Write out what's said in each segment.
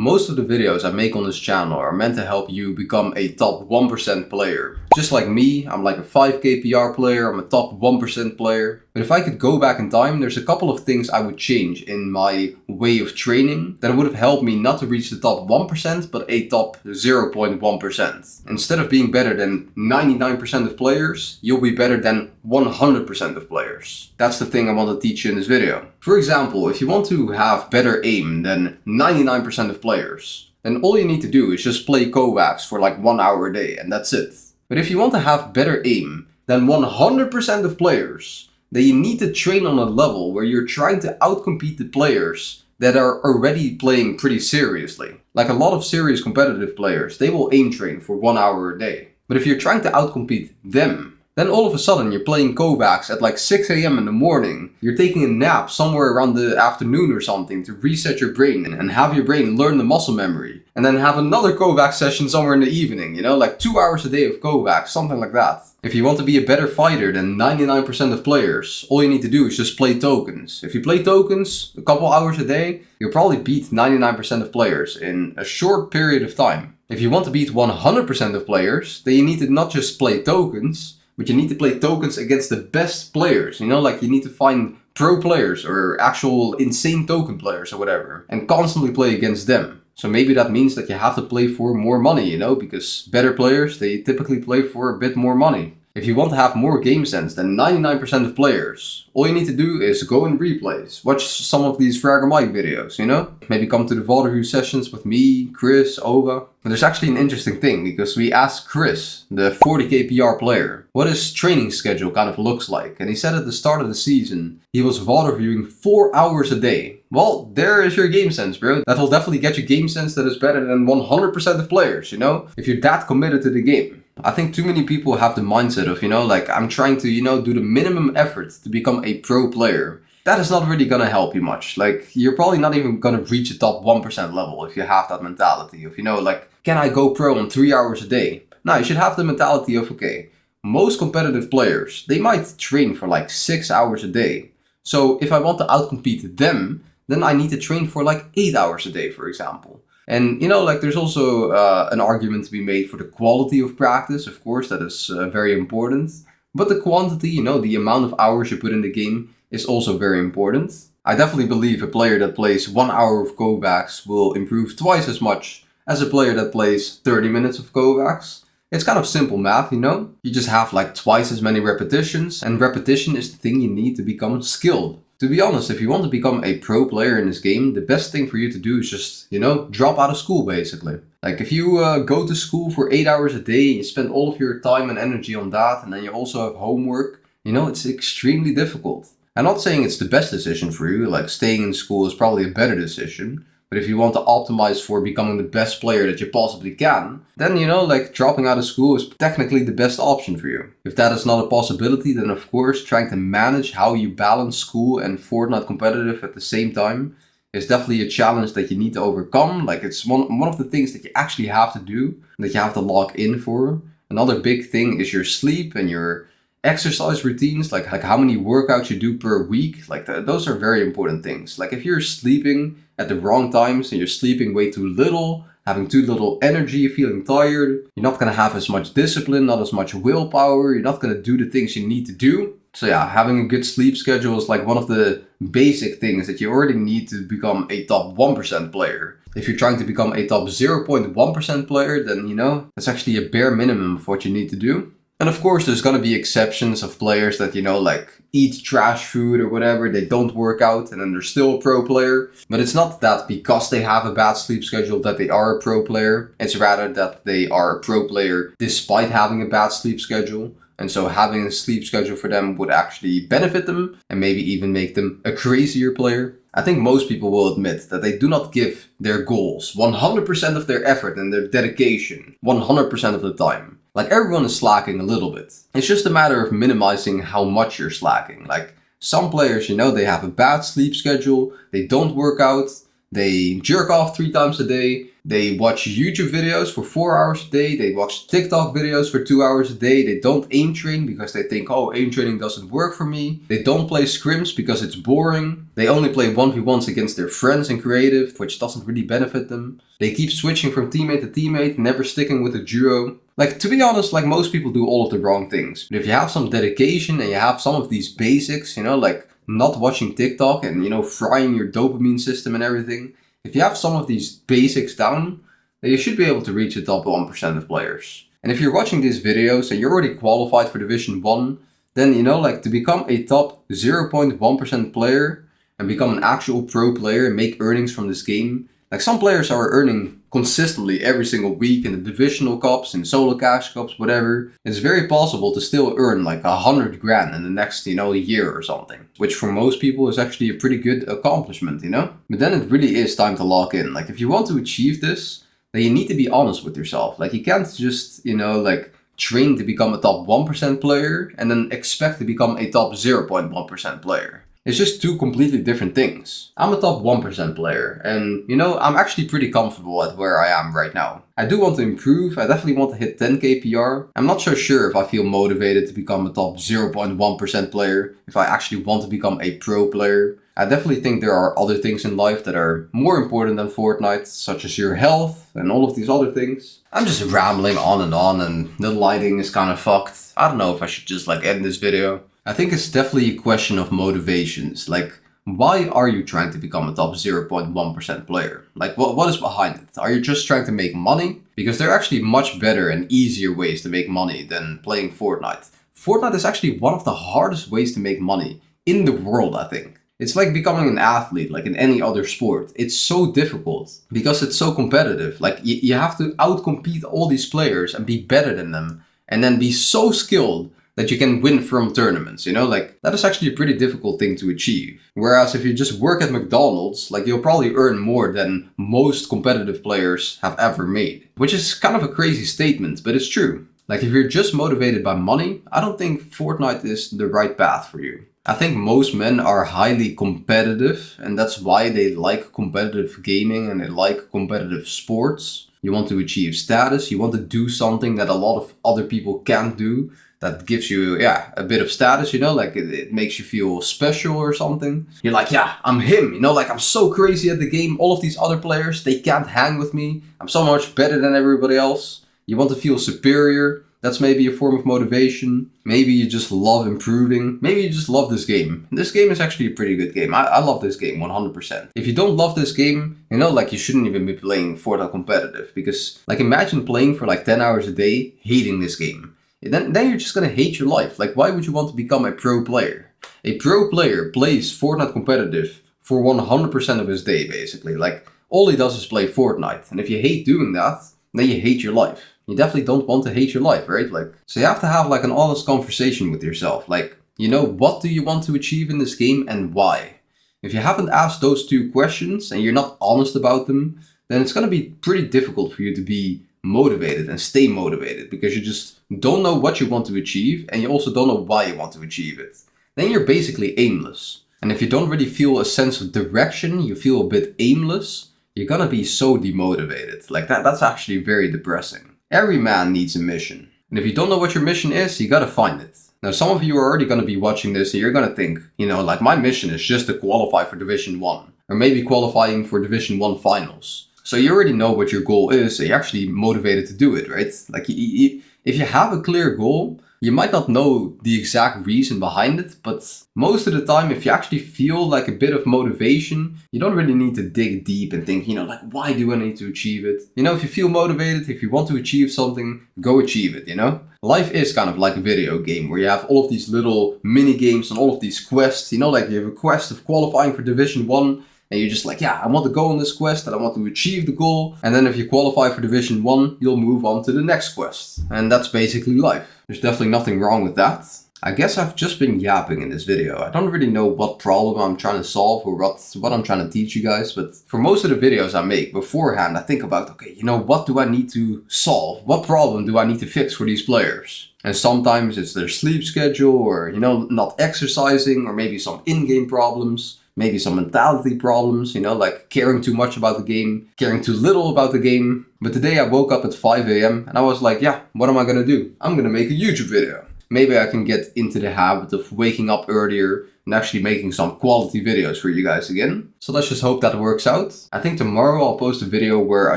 Most of the videos I make on this channel are meant to help you become a top 1% player. Just like me, I'm like a 5k PR player, I'm a top 1% player. But if I could go back in time, there's a couple of things I would change in my way of training that would have helped me not to reach the top 1%, but a top 0.1%. Instead of being better than 99% of players, you'll be better than 100% of players. That's the thing I want to teach you in this video. For example, if you want to have better aim than 99% of players, then all you need to do is just play Kovacs for like 1 hour a day and that's it. But if you want to have better aim than 100% of players, then you need to train on a level where you're trying to outcompete the players that are already playing pretty seriously. Like a lot of serious competitive players, they will aim train for 1 hour a day. But if you're trying to outcompete them, then all of a sudden you're playing Kovacs at like 6 a.m. in the morning. You're taking a nap somewhere around the afternoon or something to reset your brain and have your brain learn the muscle memory. And then have another Kovacs session somewhere in the evening, you know, like 2 hours a day of Kovacs, something like that. If you want to be a better fighter than 99% of players, all you need to do is just play tokens. If you play tokens a couple hours a day, you'll probably beat 99% of players in a short period of time. If you want to beat 100% of players, then you need to not just play tokens, but you need to play tokens against the best players, you know, like you need to find pro players or actual insane token players or whatever, and constantly play against them. So maybe that means that you have to play for more money, you know, because better players, they typically play for a bit more money. If you want to have more game sense than 99% of players, all you need to do is go in replays. Watch some of these Fragger Mike videos, you know? Maybe come to the Vaderhu sessions with me, Chris, Ova. And there's actually an interesting thing, because we asked Chris, the 40k PR player, what his training schedule kind of looks like. And he said at the start of the season, he was Vaderhuing 4 hours a day. Well, there is your game sense, bro. That will definitely get you game sense that is better than 100% of players, you know? If you're that committed to the game. I think too many people have the mindset of, you know, like I'm trying to, you know, do the minimum effort to become a pro player. That is not really gonna help you much. Like, you're probably not even gonna reach a top 1% level if you have that mentality of, you know, like, can I go pro in 3 hours a day? No, you should have the mentality of, okay, most competitive players, they might train for like 6 hours a day. So if I want to outcompete them, then I need to train for like 8 hours a day, for example. And, you know, like there's also an argument to be made for the quality of practice. Of course, that is very important. But the quantity, you know, the amount of hours you put in the game is also very important. I definitely believe a player that plays 1 hour of Kovacs will improve twice as much as a player that plays 30 minutes of Kovacs. It's kind of simple math, you know? You just have like twice as many repetitions, and repetition is the thing you need to become skilled. To be honest, if you want to become a pro player in this game, the best thing for you to do is just, you know, drop out of school basically. Like if you go to school for 8 hours a day, you spend all of your time and energy on that, and then you also have homework, you know, it's extremely difficult. I'm not saying it's the best decision for you, like staying in school is probably a better decision. But if you want to optimize for becoming the best player that you possibly can, then, you know, like dropping out of school is technically the best option for you. If that is not a possibility, then of course trying to manage how you balance school and Fortnite competitive at the same time is definitely a challenge that you need to overcome. Like it's one of the things that you actually have to do, that you have to log in for. Another big thing is your sleep and your exercise routines, like how many workouts you do per week. Like those are very important things. Like if you're sleeping at the wrong times and you're sleeping way too little, having too little energy, feeling tired, you're not going to have as much discipline, not as much willpower, you're not going to do the things you need to do. So yeah, having a good sleep schedule is like one of the basic things that you already need to become a top 1% player. If you're trying to become a top 0.1% player, then, you know, that's actually a bare minimum of what you need to do. And of course, there's gonna be exceptions of players that, you know, like eat trash food or whatever, they don't work out and then they're still a pro player. But it's not that because they have a bad sleep schedule that they are a pro player. It's rather that they are a pro player despite having a bad sleep schedule. And so having a sleep schedule for them would actually benefit them and maybe even make them a crazier player. I think most people will admit that they do not give their goals 100% of their effort and their dedication 100% of the time. Like everyone is slacking a little bit. It's just a matter of minimizing how much you're slacking. Like some players, you know, they have a bad sleep schedule, they don't work out, They jerk off 3 times a day. They watch YouTube videos for 4 hours a day. They watch TikTok videos for 2 hours a day. They don't aim train because they think, oh, aim training doesn't work for me. They don't play scrims because it's boring. They only play 1v1s against their friends in creative, which doesn't really benefit them. They keep switching from teammate to teammate, never sticking with a duo. Like, to be honest, like most people do all of the wrong things. But if you have some dedication and you have some of these basics, you know, like not watching TikTok and, you know, frying your dopamine system and everything. If you have some of these basics down, then you should be able to reach the top 1% of players. And if you're watching these videos and you're already qualified for Division 1, then, you know, like to become a top 0.1% player and become an actual pro player and make earnings from this game. Like some players are earning consistently every single week in the divisional cups, in solo cash cups, whatever. It's very possible to still earn like 100 grand in the next, you know, year or something. Which for most people is actually a pretty good accomplishment, you know? But then it really is time to lock in. Like if you want to achieve this, then you need to be honest with yourself. Like you can't just, you know, like train to become a top 1% player and then expect to become a top 0.1% player. It's just two completely different things. I'm a top 1% player and, you know, I'm actually pretty comfortable at where I am right now. I do want to improve. I definitely want to hit 10k PR. I'm not so sure if I feel motivated to become a top 0.1% player, if I actually want to become a pro player. I definitely think there are other things in life that are more important than Fortnite, such as your health and all of these other things. I'm just rambling on and the lighting is kind of fucked. I don't know if I should just like end this video. I think it's definitely a question of motivations. Like, why are you trying to become a top 0.1% player? Like, what is behind it? Are you just trying to make money? Because there are actually much better and easier ways to make money than playing Fortnite. Fortnite is actually one of the hardest ways to make money in the world, I think. It's like becoming an athlete, like in any other sport. It's so difficult because it's so competitive. Like, you have to outcompete all these players and be better than them. And then be so skilled that you can win from tournaments, you know, like that is actually a pretty difficult thing to achieve. Whereas if you just work at McDonald's, like you'll probably earn more than most competitive players have ever made. Which is kind of a crazy statement, but it's true. Like if you're just motivated by money, I don't think Fortnite is the right path for you. I think most men are highly competitive and that's why they like competitive gaming and they like competitive sports. You want to achieve status, you want to do something that a lot of other people can't do. That gives you, yeah, a bit of status, you know, like it makes you feel special or something. You're like, yeah, I'm him, you know, like I'm so crazy at the game. All of these other players, they can't hang with me. I'm so much better than everybody else. You want to feel superior. That's maybe a form of motivation. Maybe you just love improving. Maybe you just love this game. This game is actually a pretty good game. I love this game 100%. If you don't love this game, you know, like you shouldn't even be playing Fortnite competitive. Because, like, imagine playing for like 10 hours a day, hating this game. Then you're just gonna hate your life. Like, why would you want to become a pro player? A pro player plays Fortnite competitive for 100% of his day, basically. Like, all he does is play Fortnite. And if you hate doing that, then you hate your life. You definitely don't want to hate your life, right? Like, so you have to have like an honest conversation with yourself. Like, you know, what do you want to achieve in this game and why? If you haven't asked those two questions and you're not honest about them, then it's gonna be pretty difficult for you to be motivated and stay motivated because you just don't know what you want to achieve and you also don't know why you want to achieve it. Then you're basically aimless. And if you don't really feel a sense of direction, you feel a bit aimless, you're gonna be so demotivated. Like that's actually very depressing. Every man needs a mission. And if you don't know what your mission is, you gotta find it. Now some of you are already gonna be watching this and you're gonna think, you know, like my mission is just to qualify for Division 1. Or maybe qualifying for Division 1 finals. So you already know what your goal is, and you're actually motivated to do it, right? Like if you have a clear goal, you might not know the exact reason behind it, but most of the time, if you actually feel like a bit of motivation, you don't really need to dig deep and think, you know, like, why do I need to achieve it? You know, if you feel motivated, if you want to achieve something, go achieve it, you know? Life is kind of like a video game where you have all of these little mini games and all of these quests, you know, like you have a quest of qualifying for Division 1. And you're just like, yeah, I want to go on this quest and I want to achieve the goal. And then if you qualify for Division 1, you'll move on to the next quest. And that's basically life. There's definitely nothing wrong with that. I guess I've just been yapping in this video. I don't really know what problem I'm trying to solve or what I'm trying to teach you guys. But for most of the videos I make beforehand, I think about, okay, you know, what do I need to solve? What problem do I need to fix for these players? And sometimes it's their sleep schedule or, you know, not exercising or maybe some in-game problems. maybe some mentality problems, you know, like caring too much about the game, caring too little about the game. But today I woke up at 5 a.m. and I was like, yeah, what am I gonna do? I'm gonna make a YouTube video. Maybe I can get into the habit of waking up earlier and actually making some quality videos for you guys again. So let's just hope that works out. I think tomorrow I'll post a video where I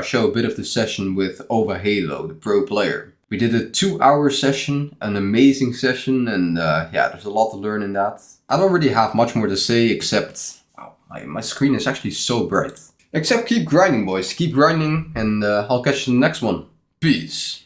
show a bit of the session with Ova Halo, the pro player. We did a 2-hour session, an amazing session, and yeah, there's a lot to learn in that. I don't really have much more to say except, wow, my screen is actually so bright. Except keep grinding, boys, keep grinding, and I'll catch you in the next one. Peace.